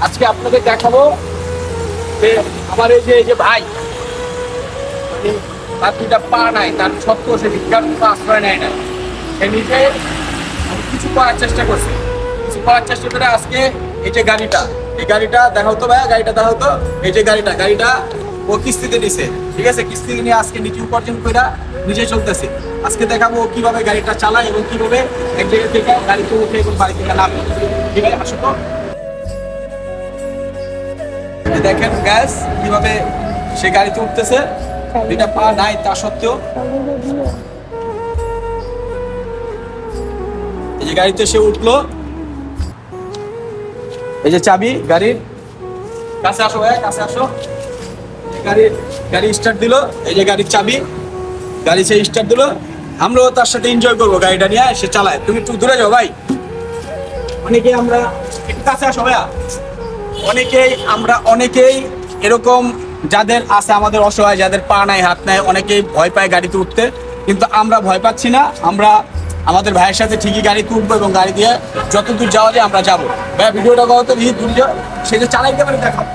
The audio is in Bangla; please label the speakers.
Speaker 1: আজকে আপনাদের দেখাবো যে আমার এই যে ভাই, তার দুইটা পা নাই, তার সত্ত্বেও সে বিজ্ঞান আশ্রয় নেয় না। সে নিজে কিছু করার চেষ্টা করছে, কিছু করার চেষ্টা করে আজকে এই যে গাড়িটা দেখাও তো ভাইয়া, গাড়িটা দেখাও তো। এই যে গাড়িটা ও কিস্তিতে নিছে, ঠিক আছে? কিস্তিতে নিয়ে আজকে নিজে উপার্জন করে নিজে চলতেছে। আজকে দেখাবো ও কিভাবে গাড়িটা চালায় এবং কিভাবে এক জায়গা থেকে গাড়িতে উঠে এবং বাড়ি থেকে নামে। ঠিক আছে, আসো তো। দেখেন গ্যাস কিভাবে সে গাড়িতে উঠতেছে, দুইটা পা নাই তা সত্ত্বেও। এই যে গাড়িতে সে উঠলো, এই যে চাবি গাড়ির, কাছে আসো ভাই, কাছে আসো। গাড়ি স্টার্ট দিল, এই যে গাড়ির চাবি, গাড়ি সে স্টার্ট দিল। আমরাও তার সাথে এনজয় করবো, গাড়িটা নিয়ে সে চালায়। তুমি একটু দূরে যাও ভাই। অনেকেই আমরা একটু কাছে আসো ভাইয়া। অনেকেই এরকম যাদের আছে, আমাদের অসহায়, যাদের পা নাই হাত নাই, অনেকেই ভয় পায় গাড়িতে উঠতে, কিন্তু আমরা ভয় পাচ্ছি না। আমরা আমাদের ভাইয়ের সাথে ঠিকই গাড়িতে উঠবো এবং গাড়ি দিয়ে যতদূর যাওয়া যায় আমরা যাবো। ভাইয়া ভিডিওটা কত দূর যাও, সে যে চালাইতে পারে দেখাও।